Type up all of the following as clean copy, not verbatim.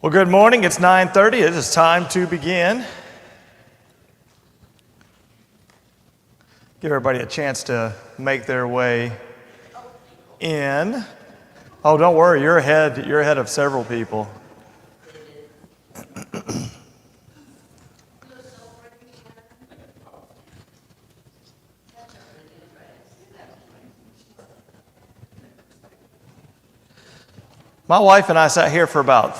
Well, good morning. It's 9:30. It is time to begin. Give everybody a chance to make their way in. Oh, don't worry. You're ahead of several people. My wife and I sat here for about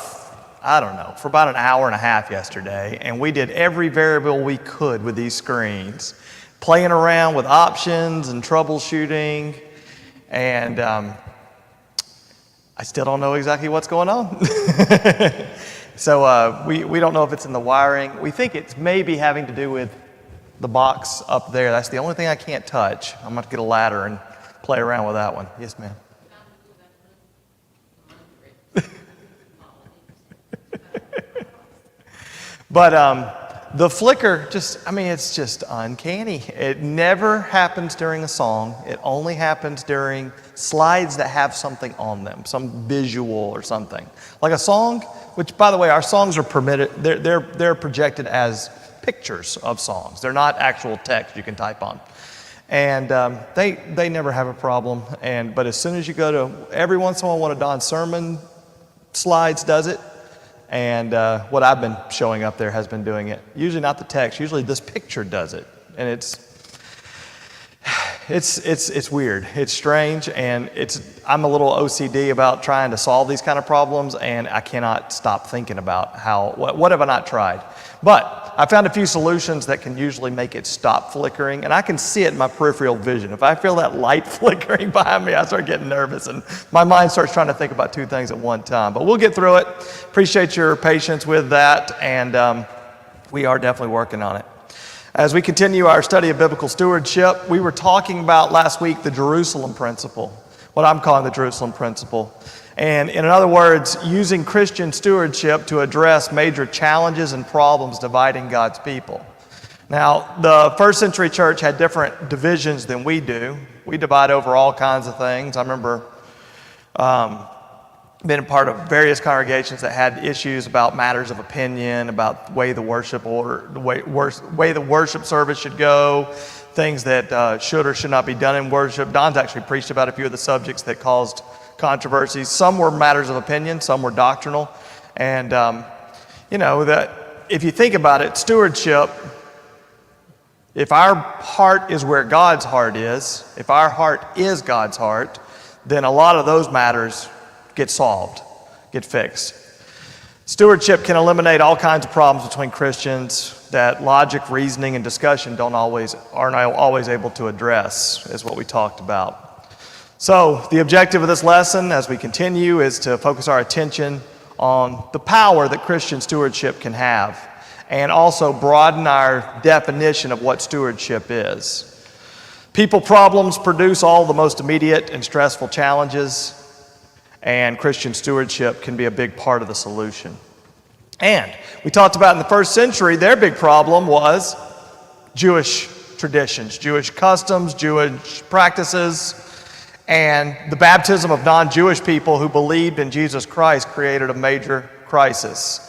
an hour and a half yesterday, and we did every variable we could with these screens, playing around with options and troubleshooting, and I still don't know exactly what's going on. So we don't know if it's in the wiring. We think it's maybe having to do with the box up there. That's the only thing I can't touch. I'm going to have to get a ladder and play around with that one. Yes, ma'am. But the flicker it's just uncanny. It never happens during a song. It only happens during slides that have something on them, some visual or something. Like a song, which, by the way, our songs are permitted, they're projected as pictures of songs. They're not actual text you can type on. And they never have a problem. But as soon as you go to, every once in a while, one of Don's sermon slides does it. And what I've been showing up there has been doing it. Usually not the text. Usually this picture does it, and it's weird. It's strange, and I'm a little OCD about trying to solve these kind of problems, and I cannot stop thinking about what have I not tried. But I found a few solutions that can usually make it stop flickering, and I can see it in my peripheral vision. If I feel that light flickering behind me, I start getting nervous, and my mind starts trying to think about two things at one time. But we'll get through it. Appreciate your patience with that, and we are definitely working on it. As we continue our study of biblical stewardship, we were talking about last week the Jerusalem principle, what I'm calling the Jerusalem principle. And in other words, using Christian stewardship to address major challenges and problems dividing God's people. Now, the first century church had different divisions than we do. We divide over all kinds of things. I remember being a part of various congregations that had issues about matters of opinion, about the way the worship order, the way the worship service should go, things that should or should not be done in worship. Don's actually preached about a few of the subjects that caused controversies. Some were matters of opinion, some were doctrinal. And, that if you think about it, stewardship, if our heart is where God's heart is, if our heart is God's heart, then a lot of those matters get solved, get fixed. Stewardship can eliminate all kinds of problems between Christians that logic, reasoning, and discussion aren't always able to address, is what we talked about. So the objective of this lesson as we continue is to focus our attention on the power that Christian stewardship can have, and also broaden our definition of what stewardship is. People problems produce all the most immediate and stressful challenges, and Christian stewardship can be a big part of the solution. And we talked about in the first century, their big problem was Jewish traditions, Jewish customs, Jewish practices, and the baptism of non-Jewish people who believed in Jesus Christ created a major crisis.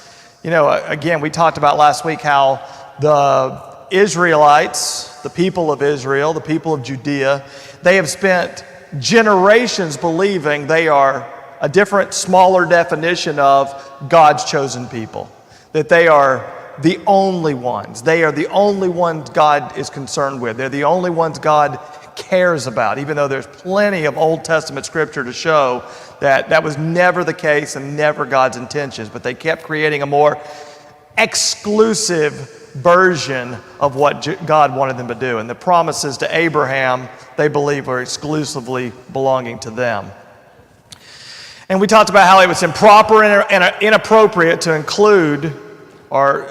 Again, we talked about last week how the Israelites, the people of Israel, the people of Judea, they have spent generations believing they are a different, smaller definition of God's chosen people, that they are the only ones. They are the only ones God is concerned with. They're the only ones God cares about, even though there's plenty of Old Testament scripture to show that that was never the case and never God's intentions. But they kept creating a more exclusive version of what God wanted them to do. And the promises to Abraham, they believe, were exclusively belonging to them. And we talked about how it was improper and inappropriate to include or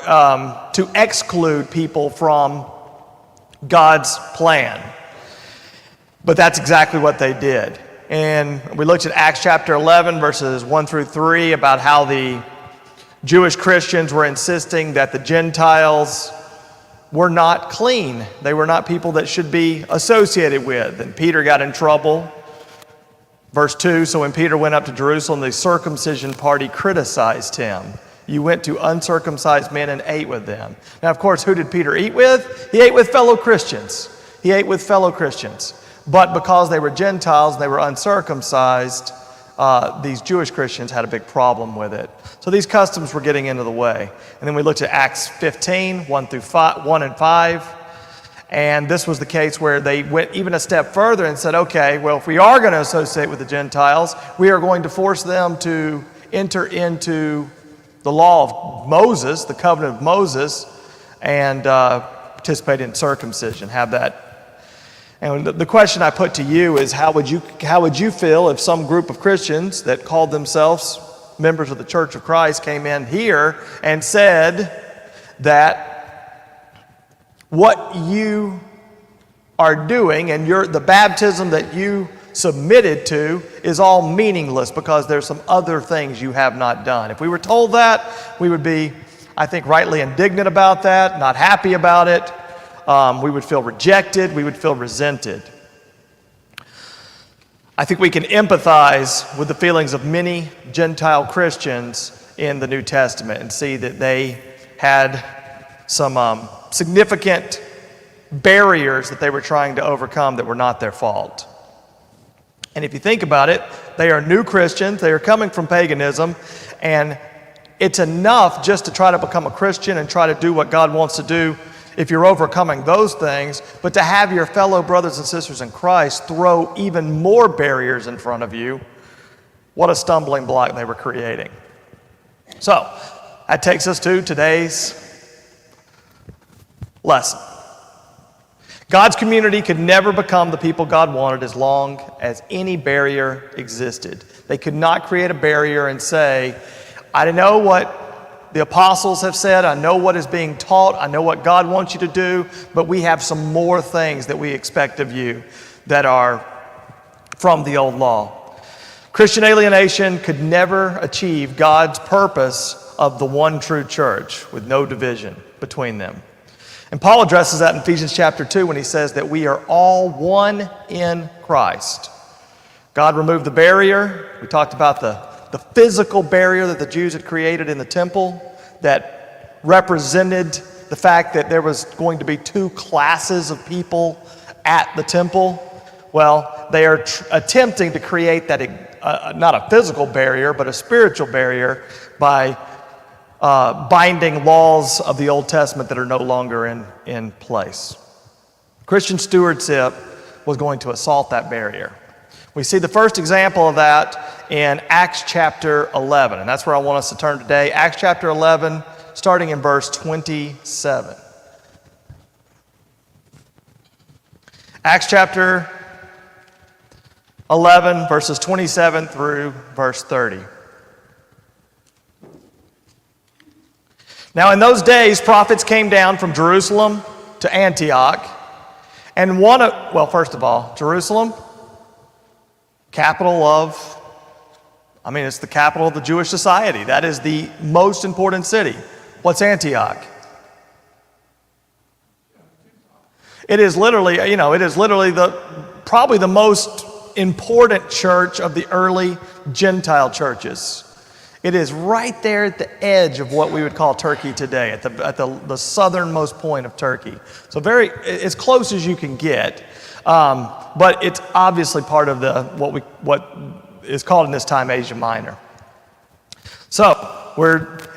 to exclude people from God's plan. But that's exactly what they did. And we looked at Acts chapter 11, verses 1 through 3, about how the Jewish Christians were insisting that the Gentiles were not clean. They were not people that should be associated with. And Peter got in trouble. Verse 2, so when Peter went up to Jerusalem, the circumcision party criticized him. You went to uncircumcised men and ate with them. Now, of course, who did Peter eat with? He ate with fellow Christians. He ate with fellow Christians. But because they were Gentiles and they were uncircumcised, these Jewish Christians had a big problem with it. So these customs were getting into the way. And then we looked at Acts 15, 1 and 5. And this was the case where they went even a step further and said, okay, well, if we are going to associate with the Gentiles, we are going to force them to enter into the law of Moses, the covenant of Moses, and participate in circumcision, have that. And the question I put to you is, how would you feel if some group of Christians that called themselves members of the Church of Christ came in here and said that what you are doing and the baptism that you submitted to is all meaningless because there's some other things you have not done? If we were told that, we would be, I think, rightly indignant about that, not happy about it. We would feel rejected. We would feel resented. I think we can empathize with the feelings of many Gentile Christians in the New Testament and see that they had some significant barriers that they were trying to overcome that were not their fault. And if you think about it, they are new Christians. They are coming from paganism, and it's enough just to try to become a Christian and try to do what God wants to do if you're overcoming those things, but to have your fellow brothers and sisters in Christ throw even more barriers in front of you, what a stumbling block they were creating. So, that takes us to today's lesson. God's community could never become the people God wanted as long as any barrier existed. They could not create a barrier and say, I know what the apostles have said, I know what is being taught, I know what God wants you to do, but we have some more things that we expect of you that are from the old law. Christian alienation could never achieve God's purpose of the one true church with no division between them. And Paul addresses that in Ephesians chapter 2 when he says that we are all one in Christ. God removed the barrier. We talked about the physical barrier that the Jews had created in the temple that represented the fact that there was going to be two classes of people at the temple. Well, they are attempting to create that, not a physical barrier, but a spiritual barrier by binding laws of the Old Testament that are no longer in place. Christian stewardship was going to assault that barrier. We see the first example of that in Acts chapter 11, and that's where I want us to turn today. Acts chapter 11, starting in verse 27. Acts chapter 11, verses 27 through verse 30. Now in those days, prophets came down from Jerusalem to Antioch, and first of all, Jerusalem, it's the capital of the Jewish society. That is the most important city. What's Antioch? It is literally, probably the most important church of the early Gentile churches. It is right there at the edge of what we would call Turkey today, at the southernmost point of Turkey. So very, as close as you can get, but it's obviously part of what is called in this time Asia Minor. So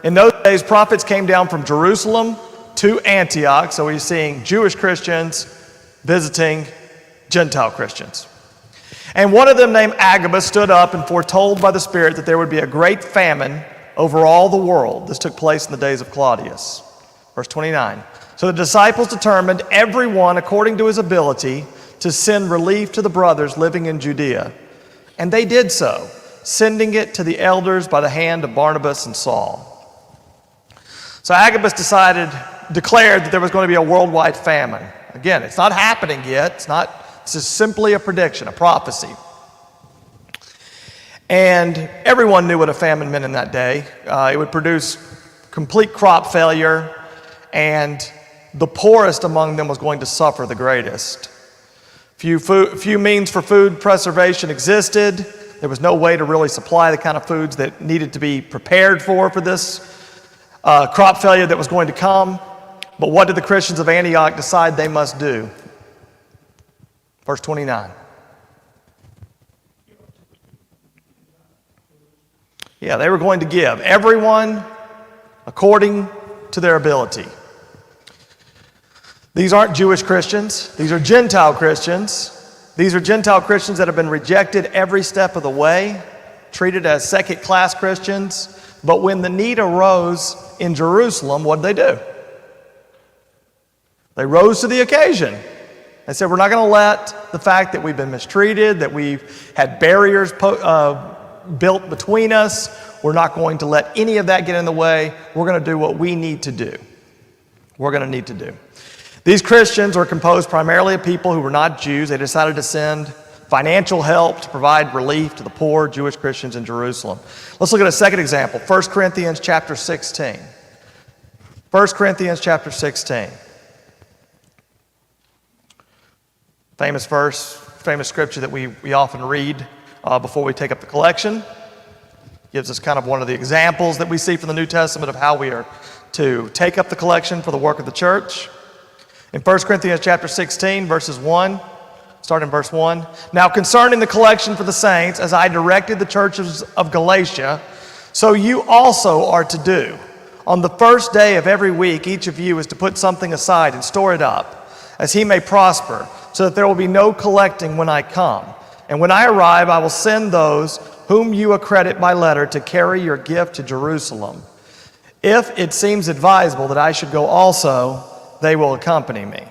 in those days, prophets came down from Jerusalem to Antioch. So we're seeing Jewish Christians visiting Gentile Christians. And one of them, named Agabus, stood up and foretold by the Spirit that there would be a great famine over all the world. This took place in the days of Claudius. Verse 29. So the disciples determined, everyone according to his ability, to send relief to the brothers living in Judea. And they did so, sending it to the elders by the hand of Barnabas and Saul. So Agabus declared that there was going to be a worldwide famine. Again, it's not happening yet. This is simply a prediction, a prophecy. And everyone knew what a famine meant in that day. It would produce complete crop failure, and the poorest among them was going to suffer the greatest. Few means for food preservation existed. There was no way to really supply the kind of foods that needed to be prepared for this crop failure that was going to come. But what did the Christians of Antioch decide they must do? Verse 29. Yeah, they were going to give everyone according to their ability. These aren't Jewish Christians. These are Gentile Christians. These are Gentile Christians that have been rejected every step of the way, treated as second-class Christians. But when the need arose in Jerusalem, what did they do? They rose to the occasion. They said, we're not going to let the fact that we've been mistreated, that we've had barriers built between us, we're not going to let any of that get in the way. We're going to do what we need to do. We're going to need to do. These Christians are composed primarily of people who were not Jews. They decided to send financial help to provide relief to the poor Jewish Christians in Jerusalem. Let's look at a second example, 1 Corinthians chapter 16. 1 Corinthians chapter 16. Famous verse, famous scripture that we often read before we take up the collection. Gives us kind of one of the examples that we see from the New Testament of how we are to take up the collection for the work of the church. In 1 Corinthians chapter 16, verses 1, starting in verse 1. Now concerning the collection for the saints, as I directed the churches of Galatia, so you also are to do. On the first day of every week, each of you is to put something aside and store it up, as he may prosper, so that there will be no collecting when I come. And when I arrive, I will send those whom you accredit by letter to carry your gift to Jerusalem. If it seems advisable that I should go also, they will accompany me.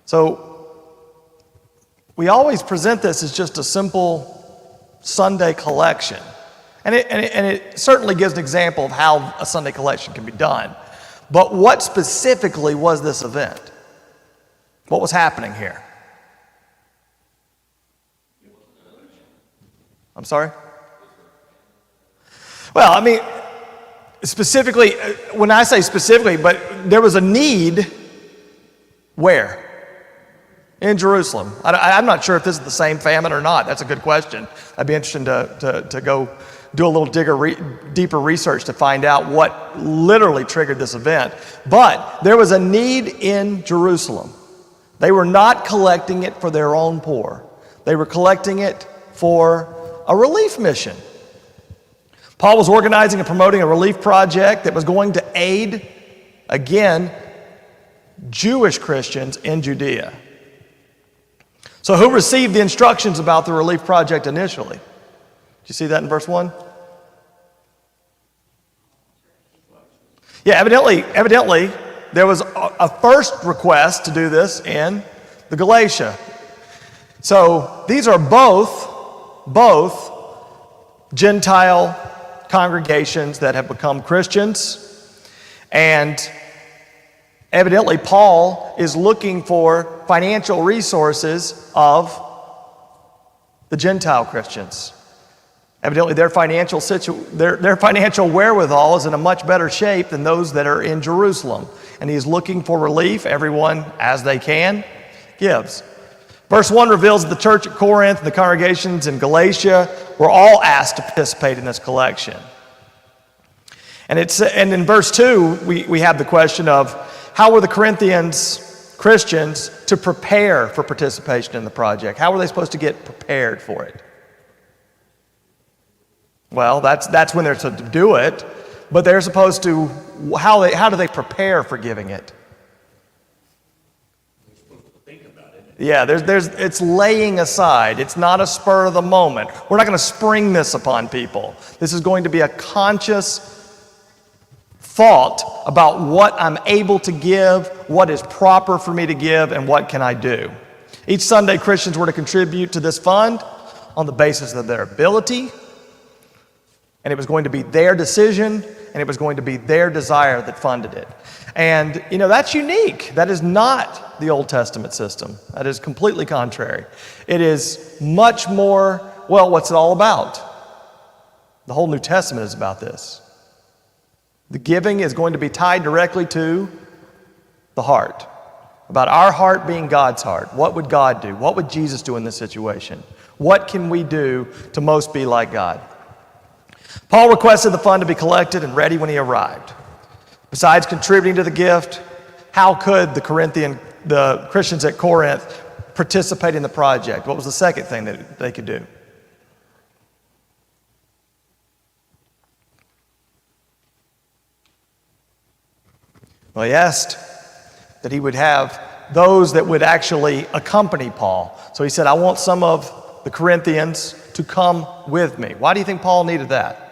So we always present this as just a simple Sunday collection. And it certainly gives an example of how a Sunday collection can be done. But what specifically was this event? What was happening here? I'm sorry? Well, I mean, specifically, when I say specifically, but there was a need where? In Jerusalem. I'm not sure if this is the same famine or not. That's a good question. I'd be interested to go do a little deeper research to find out what literally triggered this event. But there was a need in Jerusalem. They were not collecting it for their own poor. They were collecting it for a relief mission. Paul was organizing and promoting a relief project that was going to aid, again, Jewish Christians in Judea. So who received the instructions about the relief project initially? Did you see that in verse 1? Yeah, evidently, there was a first request to do this in the Galatia. So these are both Gentile congregations that have become Christians, and evidently Paul is looking for financial resources of the Gentile Christians. Evidently their financial wherewithal is in a much better shape than those that are in Jerusalem, and he's looking for relief. Everyone, as they can, gives. Verse 1 reveals that the church at Corinth and the congregations in Galatia were all asked to participate in this collection. And in verse 2, we have the question of how were the Corinthians Christians to prepare for participation in the project? How were they supposed to get prepared for it? Well, that's when they're to do it, but they're supposed to, how do they prepare for giving it? Yeah, it's laying aside. It's not a spur of the moment. We're not going to spring this upon people. This is going to be a conscious thought about what I'm able to give, what is proper for me to give, and what can I do. Each Sunday, Christians were to contribute to this fund on the basis of their ability, and it was going to be their decision, and it was going to be their desire that funded it. And, that's unique. That is not the Old Testament system. That is completely contrary. It is much more, what's it all about? The whole New Testament is about this. The giving is going to be tied directly to the heart. About our heart being God's heart. What would God do? What would Jesus do in this situation? What can we do to most be like God? Paul requested the fund to be collected and ready when he arrived. Besides contributing to the gift, how could the Christians at Corinth participate in the project? What was the second thing that they could do? Well, he asked that he would have those that would actually accompany Paul. So he said, I want some of the Corinthians to come with me. Why do you think Paul needed that?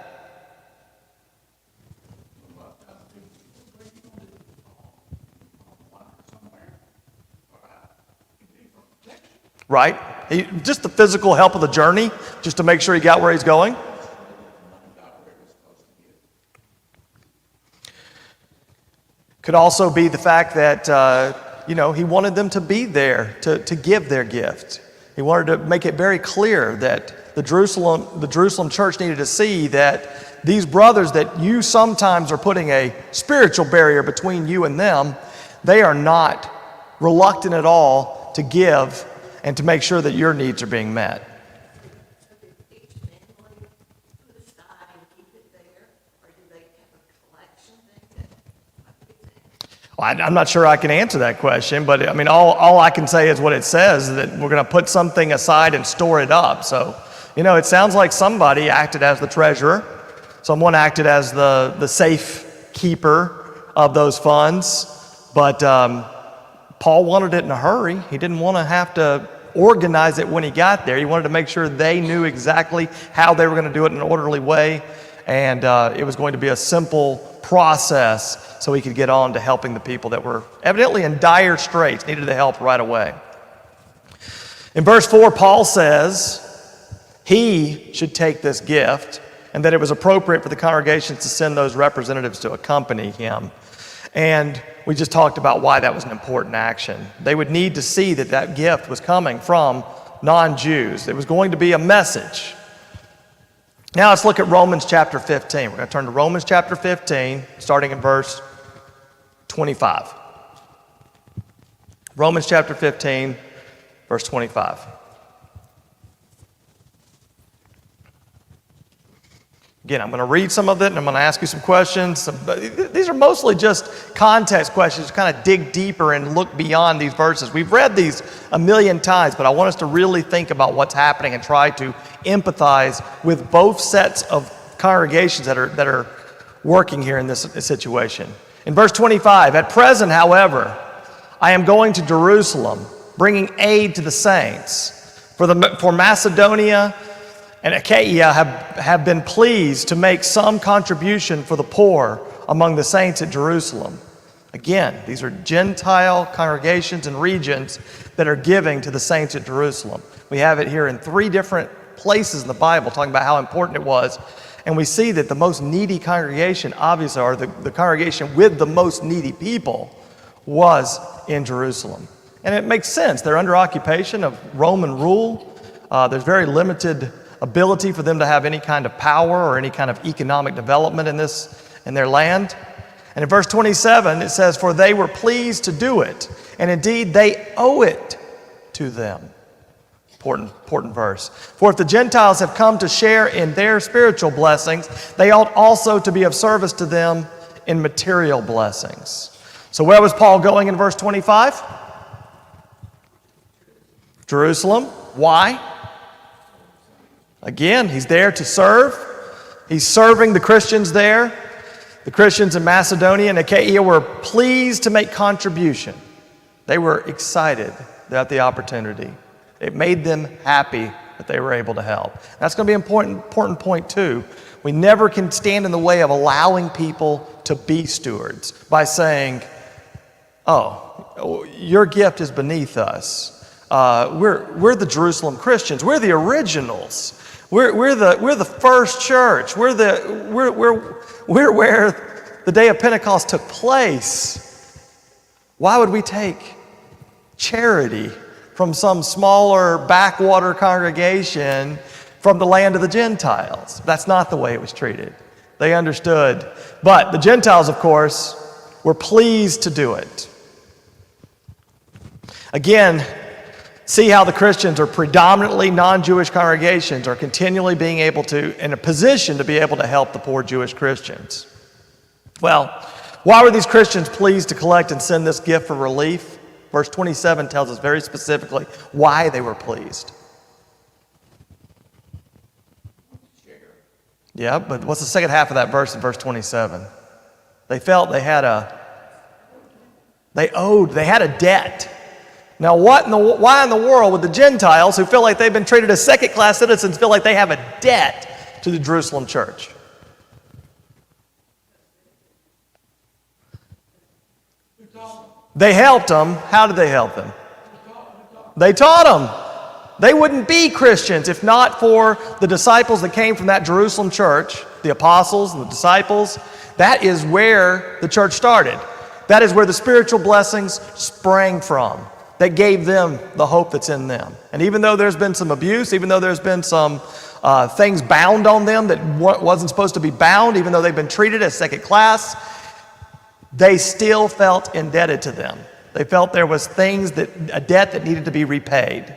Right? Just the physical help of the journey, just to make sure he got where he's going. Could also be the fact that, he wanted them to be there to give their gift. He wanted to make it very clear that the Jerusalem church needed to see that these brothers that you sometimes are putting a spiritual barrier between you and them, they are not reluctant at all to give and to make sure that your needs are being met. So did each family put aside and keep it there, or do they have a collection thing? Well, I'm not sure I can answer that question, but I mean, all I can say is what it says, that we're going to put something aside and store it up. So, it sounds like somebody acted as the treasurer. Someone acted as the safe keeper of those funds. But Paul wanted it in a hurry. He didn't want to have to organize it when he got there. He wanted to make sure they knew exactly how they were going to do it in an orderly way. And it was going to be a simple process so he could get on to helping the people that were evidently in dire straits, needed the help right away. In verse 4, Paul says he should take this gift and that it was appropriate for the congregations to send those representatives to accompany him. And we just talked about why that was an important action. They would need to see that that gift was coming from non-Jews. It was going to be a message. Now let's look at Romans chapter 15. We're going to turn to Romans chapter 15, starting in verse 25. Romans chapter 15, verse 25. Again, I'm going to read some of it, and I'm going to ask you some questions. These are mostly just context questions to kind of dig deeper and look beyond these verses. We've read these a million times, but I want us to really think about what's happening and try to empathize with both sets of congregations that are working here in this situation. In verse 25, at present, however, I am going to Jerusalem, bringing aid to the saints. For Macedonia and Achaia have been pleased to make some contribution for the poor among the saints at Jerusalem. Again, these are Gentile congregations and regions that are giving to the saints at Jerusalem. We have it here in 3 different places in the Bible talking about how important it was. And we see that the most needy congregation, obviously, or the congregation with the most needy people, was in Jerusalem. And it makes sense. They're under occupation of Roman rule. There's very limited ability for them to have any kind of power or any kind of economic development in their land. And in verse 27, it says, for they were pleased to do it, and indeed they owe it to them. Important verse. For if the Gentiles have come to share in their spiritual blessings, they ought also to be of service to them in material blessings. So where was Paul going in verse 25? Jerusalem. Why? Again, he's there to serve. He's serving the Christians there. The Christians in Macedonia and Achaia were pleased to make contribution. They were excited about the opportunity. It made them happy that they were able to help. That's going to be an important point too. We never can stand in the way of allowing people to be stewards by saying, oh, your gift is beneath us. We're the Jerusalem Christians. We're the originals. We're the first church. We're where the day of Pentecost took place. Why would we take charity from some smaller backwater congregation from the land of the Gentiles? That's not the way it was treated. They understood. But the Gentiles, of course, were pleased to do it. Again, see how the Christians are predominantly non-Jewish congregations are continually being able to, in a position to be able to help the poor Jewish Christians. Well, Why were these Christians pleased to collect and send this gift for relief? Verse 27 tells us very specifically why they were pleased. Yeah, but what's the second half of that verse in verse 27? They felt they had a debt. Now, why in the world would the Gentiles, who feel like they've been treated as second-class citizens, feel like they have a debt to the Jerusalem church? They helped them. How did they help them? They taught them. They wouldn't be Christians if not for the disciples that came from that Jerusalem church, the apostles and the disciples. That is where the church started. That is where the spiritual blessings sprang from that gave them the hope that's in them. And even though there's been some abuse, even though there's been some things bound on them that wasn't supposed to be bound, even though they've been treated as second class, they still felt indebted to them. They felt there was a debt that needed to be repaid.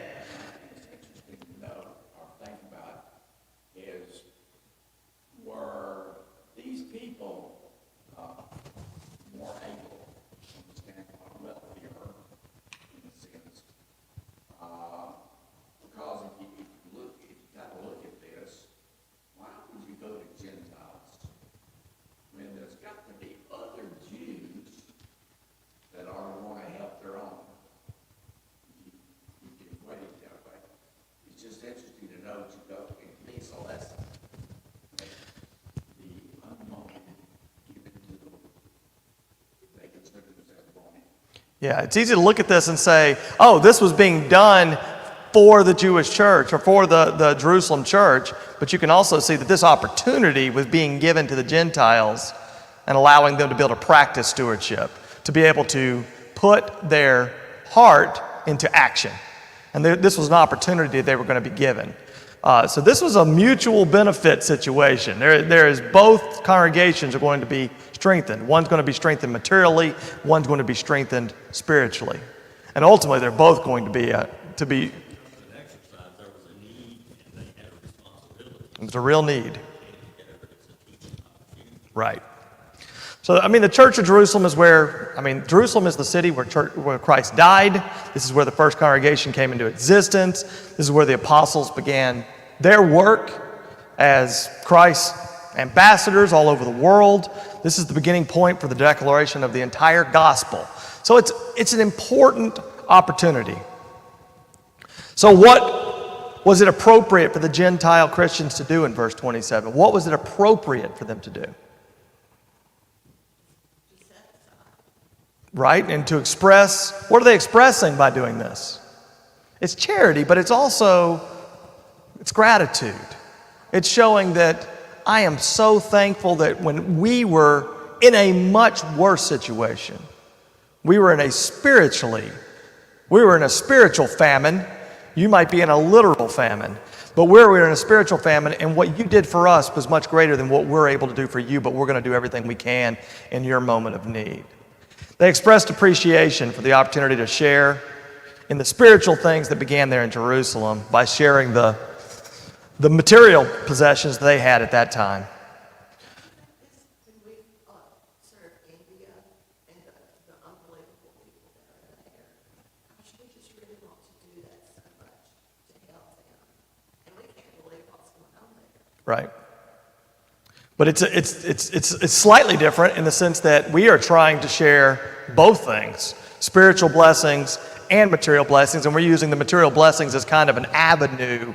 Yeah, it's easy to look at this and say, oh, this was being done for the Jewish church or for the Jerusalem church, but you can also see that this opportunity was being given to the Gentiles and allowing them to be able to practice stewardship, to be able to put their heart into action. And this was an opportunity they were going to be given. So this was a mutual benefit situation. There is both congregations are going to be strengthened. One's going to be strengthened materially. One's going to be strengthened spiritually. And ultimately, they're both going to be There was a need and they had a responsibility. It was a real need. Right. So, the Church of Jerusalem is Jerusalem is the city where Christ died. This is where the first congregation came into existence. This is where the apostles began their work as Christ's ambassadors all over the world. This is the beginning point for the declaration of the entire gospel. So it's an important opportunity. So what was it appropriate for the Gentile Christians to do in verse 27? What was it appropriate for them to do? Right? And to express, what are they expressing by doing this? It's charity, but it's gratitude. It's showing that I am so thankful that when we were in a much worse situation, we were in a spiritual famine. You might be in a literal famine, but we were in a spiritual famine, and what you did for us was much greater than what we're able to do for you, but we're going to do everything we can in your moment of need. They expressed appreciation for the opportunity to share in the spiritual things that began there in Jerusalem by sharing the material possessions they had at that time. When we serve India and the unbelievable people that are there, gosh, we just really want to do that so much to help them. And we can't believe what's going on there. Right. But it's slightly different in the sense that we are trying to share both things, spiritual blessings and material blessings, and we're using the material blessings as kind of an avenue.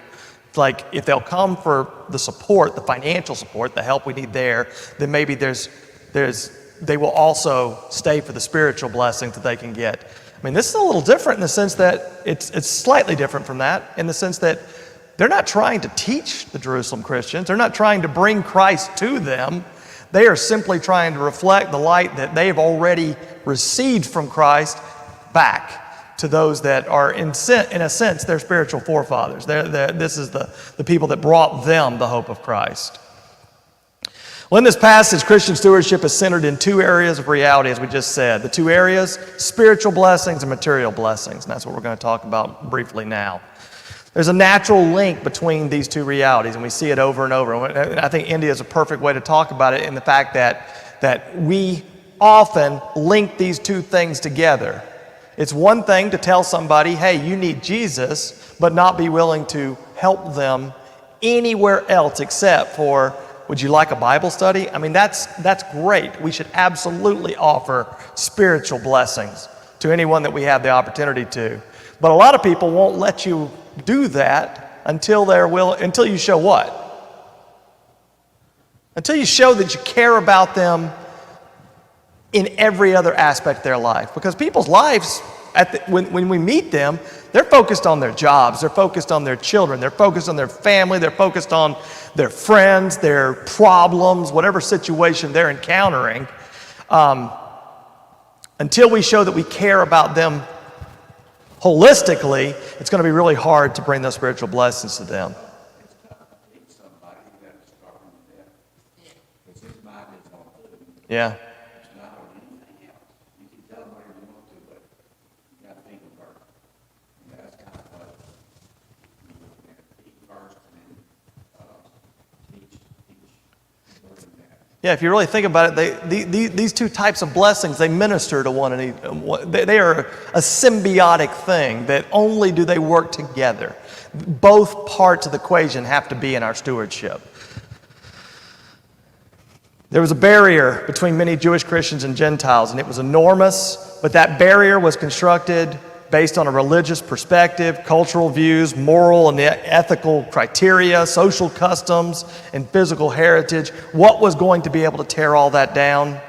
Like if they'll come for the support, the financial support, the help we need there, then maybe they will also stay for the spiritual blessings that they can get. This is a little different in the sense that it's slightly different from that in the sense that they're not trying to teach the Jerusalem Christians. They're not trying to bring Christ to them. They are simply trying to reflect the light that they've already received from Christ back to those that are, in a sense, their spiritual forefathers. This is the people that brought them the hope of Christ. Well, in this passage, Christian stewardship is centered in two areas of reality, as we just said. The two areas, spiritual blessings and material blessings. And that's what we're going to talk about briefly now. There's a natural link between these two realities, and we see it over and over. And I think India is a perfect way to talk about it in the fact that we often link these two things together. It's one thing to tell somebody, hey, you need Jesus, but not be willing to help them anywhere else except for, would you like a Bible study? I mean, that's great. We should absolutely offer spiritual blessings to anyone that we have the opportunity to. But a lot of people won't let you do that until you show what? Until you show that you care about them in every other aspect of their life. Because people's lives, when we meet them, they're focused on their jobs, they're focused on their children, they're focused on their family, they're focused on their friends, their problems, whatever situation they're encountering. Until we show that we care about them holistically, it's going to be really hard to bring those spiritual blessings to them. Yeah. It's not on anything else. You can tell them whatever you want to, but you got to think of her. And that's kind of what you look at. Eat first and then teach. Learn that. Yeah, if you really think about it, these two types of blessings, they minister to one another. They are a symbiotic thing that only do they work together. Both parts of the equation have to be in our stewardship. There was a barrier between many Jewish Christians and Gentiles, and it was enormous, but that barrier was constructed based on a religious perspective, cultural views, moral and ethical criteria, social customs, and physical heritage. What was going to be able to tear all that down?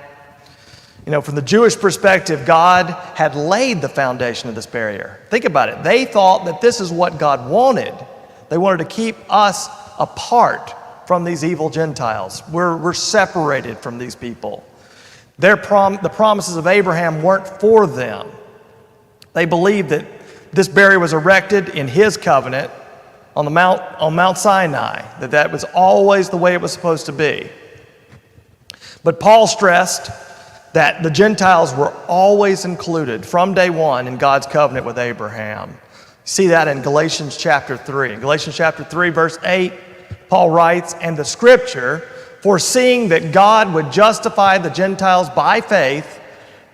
You know, from the Jewish perspective, God had laid the foundation of this barrier. Think about it. They thought that this is what God wanted. They wanted to keep us apart from these evil Gentiles. We're separated from these people. The promises of Abraham weren't for them. They believed that this barrier was erected in his covenant on Mount Sinai, that was always the way it was supposed to be. But Paul stressed that the Gentiles were always included from day one in God's covenant with Abraham. See that in Galatians chapter 3. In Galatians chapter 3, verse 8, Paul writes, "And the scripture, foreseeing that God would justify the Gentiles by faith,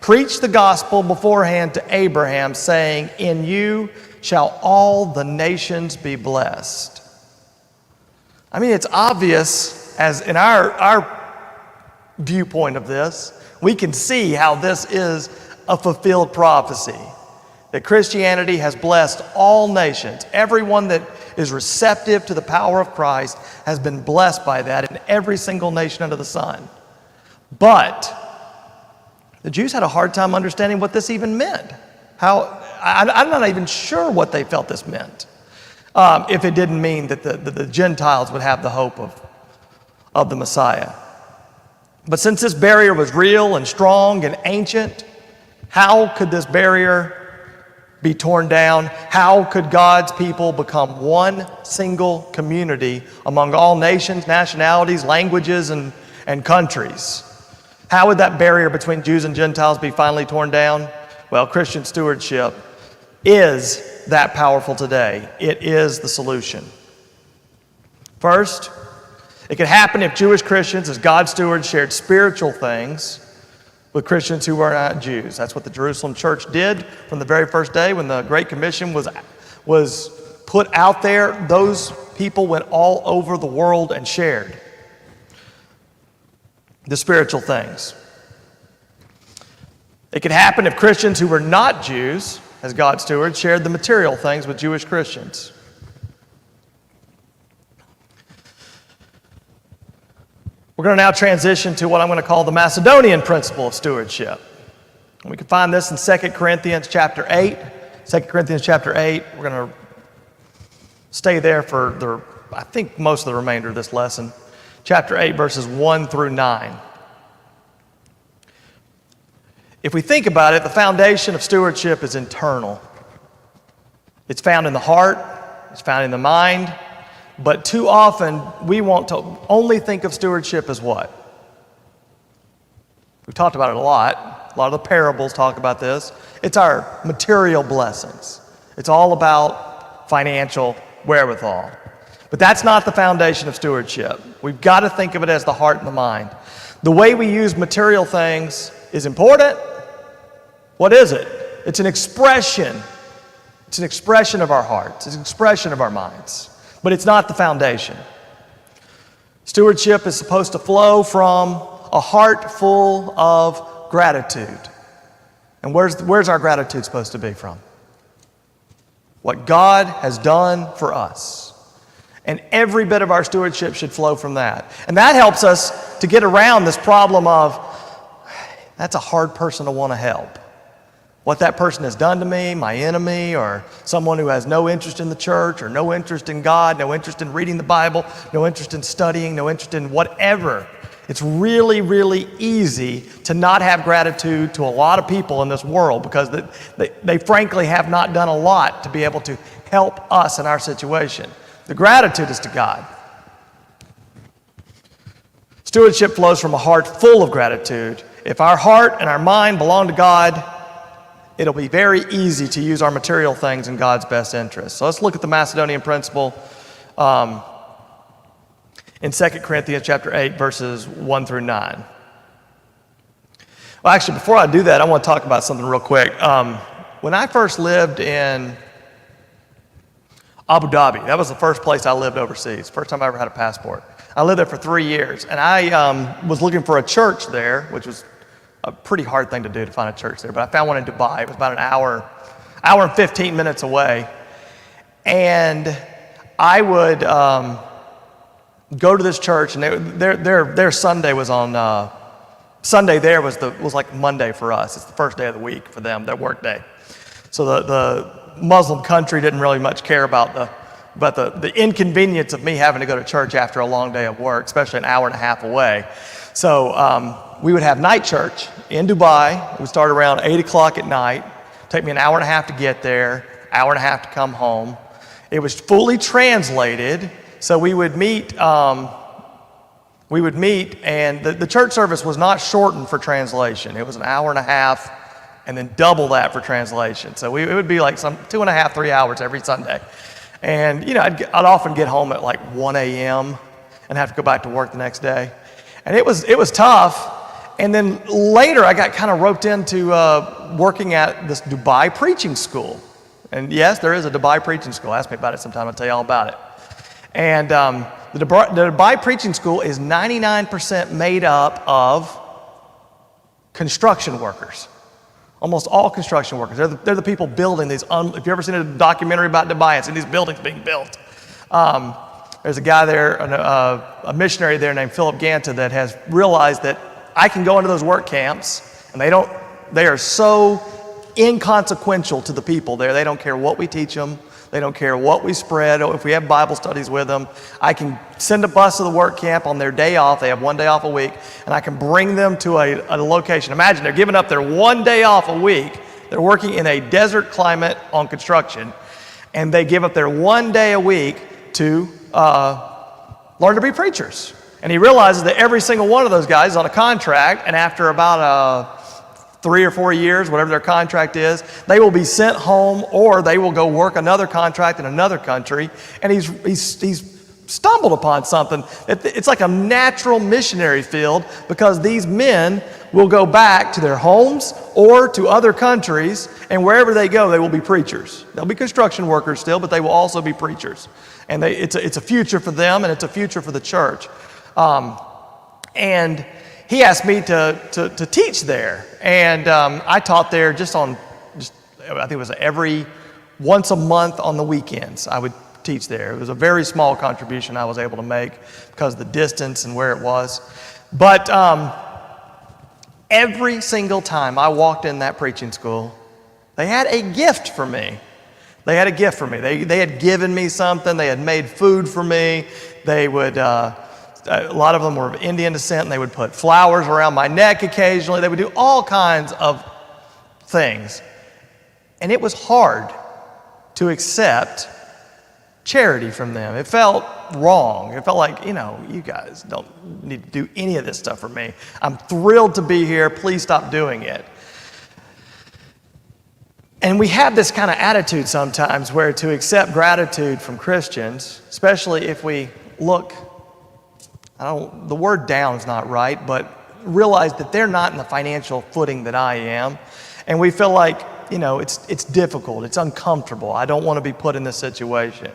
preached the gospel beforehand to Abraham, saying, 'In you shall all the nations be blessed.'" I mean, it's obvious, as in our viewpoint of this, we can see how this is a fulfilled prophecy. That Christianity has blessed all nations. Everyone that is receptive to the power of Christ has been blessed by that in every single nation under the sun. But the Jews had a hard time understanding what this even meant. I'm not even sure what they felt this meant. If it didn't mean that the Gentiles would have the hope of the Messiah. But since this barrier was real and strong and ancient, how could this barrier be torn down? How could God's people become one single community among all nations, nationalities, languages, and countries? How would that barrier between Jews and Gentiles be finally torn down? Well, Christian stewardship is that powerful today. It is the solution. First, it could happen if Jewish Christians, as God's stewards, shared spiritual things with Christians who were not Jews. That's what the Jerusalem church did from the very first day when the Great Commission was put out there. Those people went all over the world and shared the spiritual things. It could happen if Christians who were not Jews, as God's stewards, shared the material things with Jewish Christians. We're going to now transition to what I'm going to call the Macedonian principle of stewardship. And we can find this in 2 Corinthians chapter 8. 2 Corinthians chapter 8, we're going to stay there for, I think, most of the remainder of this lesson. Chapter 8, verses 1 through 9. If we think about it, the foundation of stewardship is internal. It's found in the heart, it's found in the mind, but too often we want to only think of stewardship as what? We've talked about it a lot. A lot of the parables talk about this. It's our material blessings. It's all about financial wherewithal. But that's not the foundation of stewardship. We've got to think of it as the heart and the mind. The way we use material things is important. What is it? It's an expression. It's an expression of our hearts. It's an expression of our minds. But it's not the foundation. Stewardship is supposed to flow from a heart full of gratitude. And where's our gratitude supposed to be from? What God has done for us. And every bit of our stewardship should flow from that. And that helps us to get around this problem of, that's a hard person to want to help. What that person has done to me, my enemy, or someone who has no interest in the church, or no interest in God, no interest in reading the Bible, no interest in studying, no interest in whatever. It's really, really easy to not have gratitude to a lot of people in this world because they frankly have not done a lot to be able to help us in our situation. The gratitude is to God. Stewardship flows from a heart full of gratitude. If our heart and our mind belong to God, it'll be very easy to use our material things in God's best interest. So let's look at the Macedonian principle in 2 Corinthians chapter 8, verses 1 through 9. Well, actually, before I do that, I want to talk about something real quick. When I first lived in Abu Dhabi, that was the first place I lived overseas, first time I ever had a passport. I lived there for 3 years, and I was looking for a church there, which was a pretty hard thing to do to find a church there, but I found one in Dubai. It was about an hour and 15 minutes away. And I would go to this church, and their Sunday was on, Sunday there was like Monday for us. It's the first day of the week for them, their work day. So the Muslim country didn't really much care about the inconvenience of me having to go to church after a long day of work, especially an hour and a half away. So we would have night church in Dubai. It would start around 8 o'clock at night. Take me an hour and a half to get there, hour and a half to come home. It was fully translated, so we would meet, and the church service was not shortened for translation. It was an hour and a half, and then double that for translation. So it would be like some 2.5, 3 hours every Sunday. And, I'd often get home at like 1 a.m. and have to go back to work the next day. And it was tough. And then later I got kind of roped into working at this Dubai preaching school. And yes, there is a Dubai preaching school. Ask me about it sometime, I'll tell you all about it. And the Dubai preaching school is 99% made up of construction workers. Almost all construction workers. They're the people building these. If you've ever seen a documentary about Dubai and seen these buildings being built, there's a guy there, a missionary there named Philip Ganta that has realized that I can go into those work camps and they are so inconsequential to the people there. They don't care what we teach them. They don't care what we spread. If we have Bible studies with them, I can send a bus to the work camp on their day off. They have 1 day off a week, and I can bring them to a location. Imagine they're giving up their 1 day off a week. They're working in a desert climate on construction, and they give up their 1 day a week to learn to be preachers. And he realizes that every single one of those guys is on a contract, and after about 3 or 4 years, whatever their contract is, they will be sent home, or they will go work another contract in another country. And he's stumbled upon something. It's like a natural missionary field, because these men will go back to their homes or to other countries, and wherever they go, they will be preachers. They'll be construction workers still, but they will also be preachers. And it's a future for them, and it's a future for the church. And he asked me to teach there, and I taught there I think it was once a month on the weekends I would teach there. It was a very small contribution I was able to make because of the distance and where it was. But every single time I walked in that preaching school, they had a gift for me. They had a gift for me. They had given me something. They had made food for me. They would... a lot of them were of Indian descent, and they would put flowers around my neck occasionally. They would do all kinds of things. And it was hard to accept charity from them. It felt wrong. It felt like, you guys don't need to do any of this stuff for me. I'm thrilled to be here. Please stop doing it. And we have this kind of attitude sometimes where to accept gratitude from Christians, especially if we look, the word down is not right, but realize that they're not in the financial footing that I am. And we feel like, it's difficult, it's uncomfortable. I don't want to be put in this situation.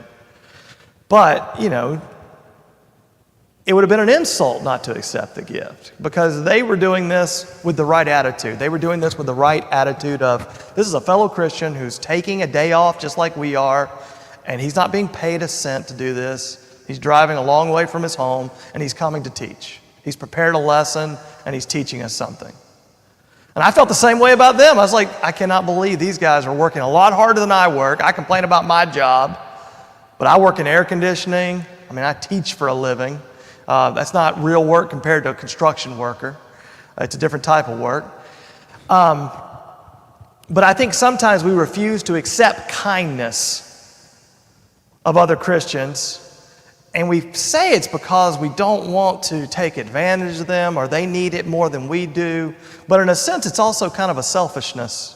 But, it would have been an insult not to accept the gift, because they were doing this with the right attitude. They were doing this with the right attitude of, this is a fellow Christian who's taking a day off just like we are, and he's not being paid a cent to do this. He's driving a long way from his home, and he's coming to teach. He's prepared a lesson, and he's teaching us something. And I felt the same way about them. I was like, I cannot believe these guys are working a lot harder than I work. I complain about my job, but I work in air conditioning. I teach for a living. That's not real work compared to a construction worker. It's a different type of work. But I think sometimes we refuse to accept kindness of other Christians, and we say it's because we don't want to take advantage of them, or they need it more than we do. But in a sense, it's also kind of a selfishness.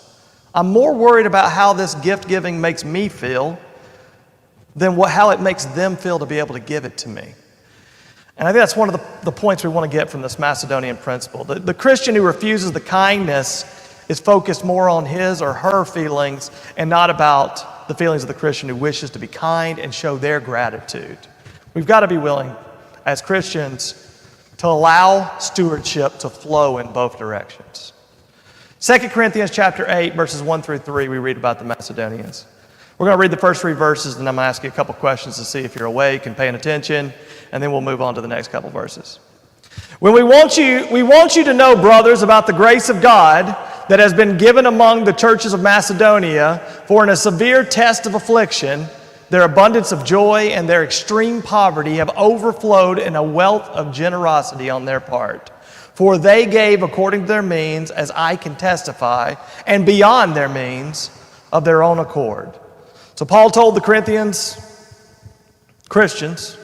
I'm more worried about how this gift giving makes me feel than how it makes them feel to be able to give it to me. And I think that's one of the points we want to get from this Macedonian principle. The Christian who refuses the kindness is focused more on his or her feelings and not about the feelings of the Christian who wishes to be kind and show their gratitude. We've got to be willing, as Christians, to allow stewardship to flow in both directions. 2 Corinthians chapter 8, verses 1 through 3, we read about the Macedonians. We're going to read the first 3 verses, and I'm going to ask you a couple questions to see if you're awake and paying attention, and then we'll move on to the next couple verses. When we want you to know, brothers, about the grace of God that has been given among the churches of Macedonia, for in a severe test of affliction, their abundance of joy and their extreme poverty have overflowed in a wealth of generosity on their part. For they gave according to their means, as I can testify, and beyond their means of their own accord. So Paul told the Christians,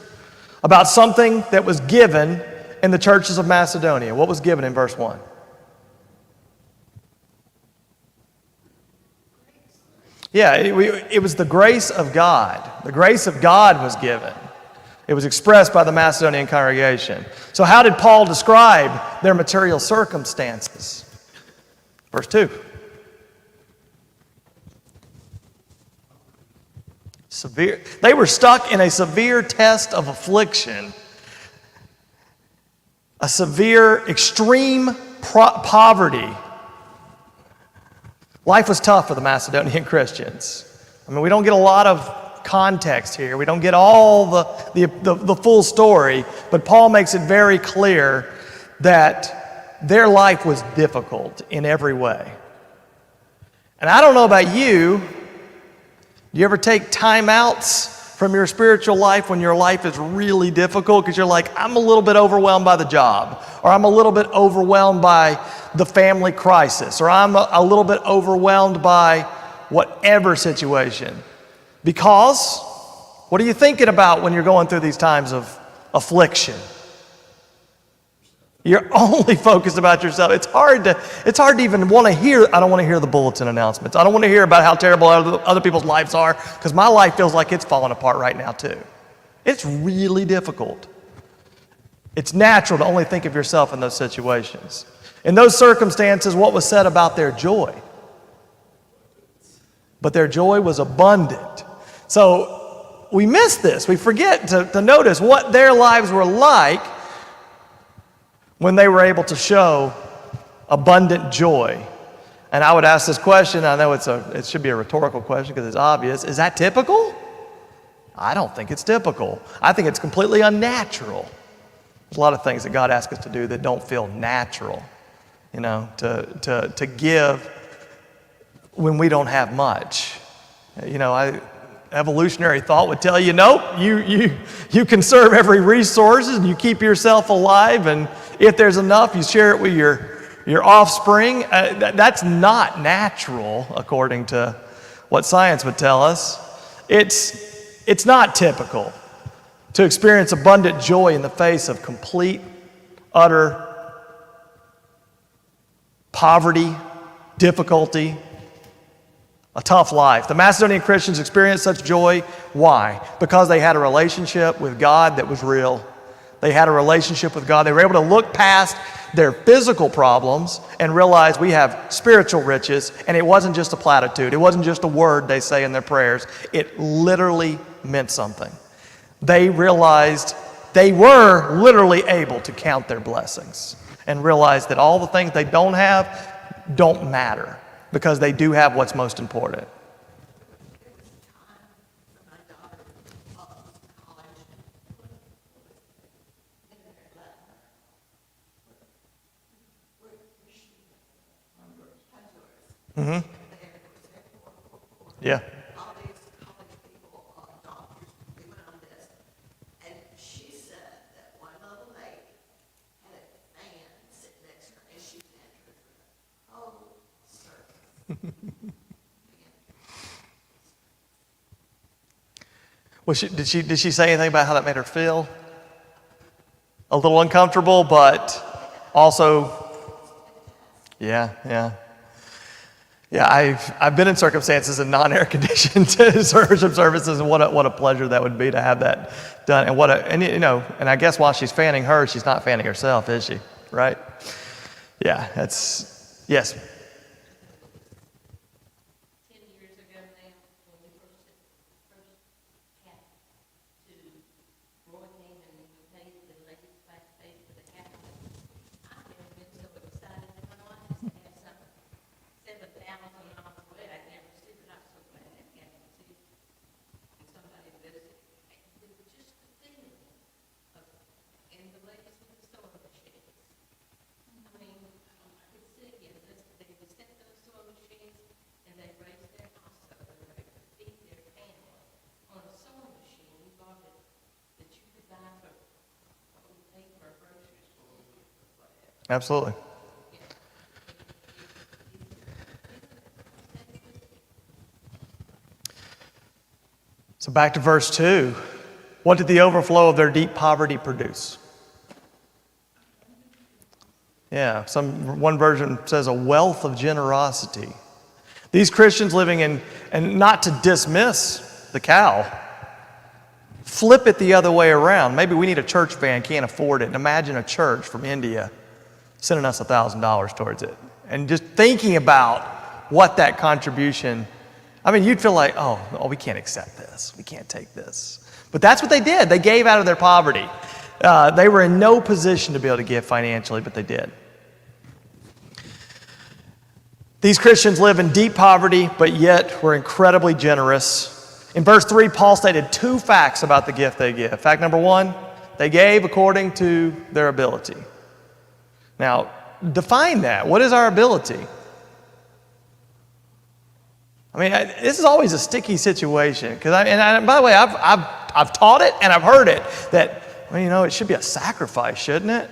about something that was given in the churches of Macedonia. What was given in verse 1? Yeah, it was the grace of God. The grace of God was given. It was expressed by the Macedonian congregation. So how did Paul describe their material circumstances? Verse 2. They were stuck in a severe test of affliction, a severe, extreme poverty. Life was tough for the Macedonian Christians. We don't get a lot of context here. We don't get all the full story, but Paul makes it very clear that their life was difficult in every way. And I don't know about you, do you ever take timeouts from your spiritual life when your life is really difficult because you're like, I'm a little bit overwhelmed by the job, or I'm a little bit overwhelmed by the family crisis, or I'm a little bit overwhelmed by whatever situation? Because what are you thinking about when you're going through these times of affliction? You're only focused about yourself. It's hard to even want to hear. I don't want to hear the bulletin announcements. I don't want to hear about how terrible other people's lives are, because my life feels like it's falling apart right now too. It's really difficult. It's natural to only think of yourself in those situations. In those circumstances, what was said about their joy? But their joy was abundant. So we miss this. We forget to notice what their lives were like when they were able to show abundant joy. And I would ask this question. I know it should be a rhetorical question because it's obvious. Is that typical? I don't think it's typical. I think it's completely unnatural. There's a lot of things that God asks us to do that don't feel natural, to give when we don't have much. Evolutionary thought would tell you, nope, you conserve every resource and you keep yourself alive, and if there's enough, you share it with your offspring. That's not natural, according to what science would tell us. It's not typical to experience abundant joy in the face of complete, utter poverty, difficulty, a tough life. The Macedonian Christians experienced such joy. Why? Because they had a relationship with God that was real. They had a relationship with God. They were able to look past their physical problems and realize we have spiritual riches, and it wasn't just a platitude. It wasn't just a word they say in their prayers. It literally meant something. They realized they were literally able to count their blessings and realize that all the things they don't have don't matter because they do have what's most important. Mm-hmm. Yeah. All these college people, doctors, we went on this, and she said that one little lady had a fan sitting next to her, and she entered for the whole service. Did she say anything about how that made her feel? A little uncomfortable, but also, yeah. Yeah, I've been in circumstances in non-air conditioned worship services, and what a pleasure that would be to have that done. And I guess while she's fanning her, she's not fanning herself, is she? Right? Yeah, yes. 10 years ago now, when we first had to Roy came and we paid the ladies back pay for the capital. I've never been so excited in my life to have something $7,000 away. I'd never seen it. I was so glad that happened to see. And somebody visited. It was just the feeling of, and the ladies with the sewing machines. I mean, I could sit here and listen. They would set those sewing machines and they raised their house up and they could feed their family. On a sewing machine, you bought it that you could buy for paper or groceries for a week or whatever. Absolutely. So back to verse 2. What did the overflow of their deep poverty produce? Yeah, one version says a wealth of generosity. These Christians living in, and not to dismiss the cow, flip it the other way around. Maybe we need a church van, can't afford it. And imagine a church from India sending us $1,000 towards it. And just thinking about what that contribution, I mean, you'd feel like, oh, we can't accept this. We can't take this. But that's what they did. They gave out of their poverty. They were in no position to be able to give financially, but they did. These Christians live in deep poverty, but yet were incredibly generous. In verse 3, Paul stated 2 facts about the gift they give. Fact number 1, they gave according to their ability. Now, define that. What is our ability? I mean, this is always a sticky situation. And by the way, I've taught it and I've heard it that, well, it should be a sacrifice, shouldn't it?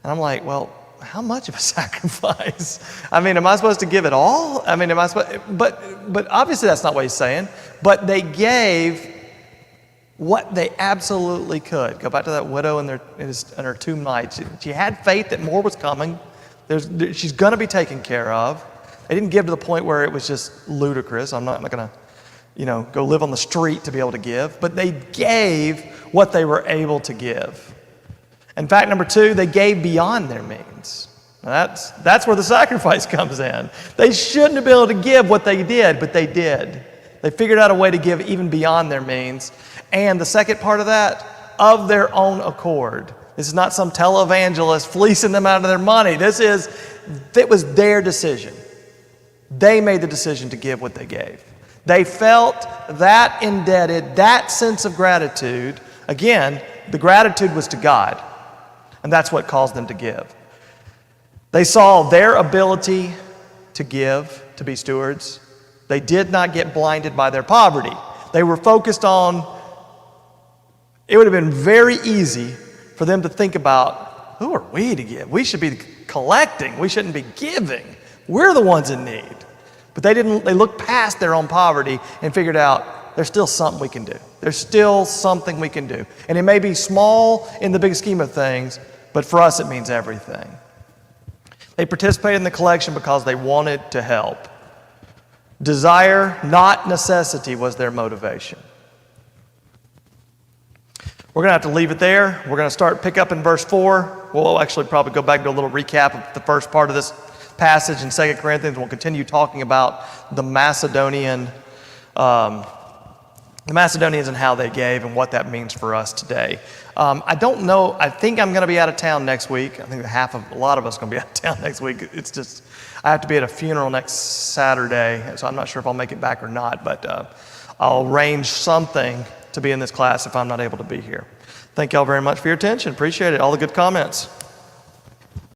And I'm like, well, how much of a sacrifice? I mean, am I supposed to give it all? I mean, but obviously that's not what he's saying. But they gave what they absolutely could. Go back to that widow and her 2 mites. She had faith that more was coming. She's going to be taken care of. They didn't give to the point where it was just ludicrous. I'm not going to, go live on the street to be able to give. But they gave what they were able to give. And fact number 2, they gave beyond their means. Now that's where the sacrifice comes in. They shouldn't have been able to give what they did, but they did. They figured out a way to give even beyond their means. And the second part of that, of their own accord. This is not some televangelist fleecing them out of their money. It was their decision. They made the decision to give what they gave. They felt that indebted, that sense of gratitude. Again, the gratitude was to God, and that's what caused them to give. They saw their ability to give, to be stewards. They did not get blinded by their poverty. They were focused on, it would have been very easy for them to think about, who are we to give? We should be collecting. We shouldn't be giving. We're the ones in need. But they didn't. They looked past their own poverty and figured out there's still something we can do. There's still something we can do. And it may be small in the big scheme of things, but for us it means everything. They participated in the collection because they wanted to help. Desire, not necessity, was their motivation. We're going to have to leave it there. We're going to pick up in verse 4. We'll actually probably go back and do a little recap of the first part of this passage in 2 Corinthians. We'll continue talking about the Macedonians and how they gave and what that means for us today. I don't know. I think I'm going to be out of town next week. I think a lot of us are going to be out of town next week. It's just, I have to be at a funeral next Saturday, so I'm not sure if I'll make it back or not, but I'll arrange something to be in this class if I'm not able to be here. Thank y'all very much for your attention. Appreciate it. All the good comments.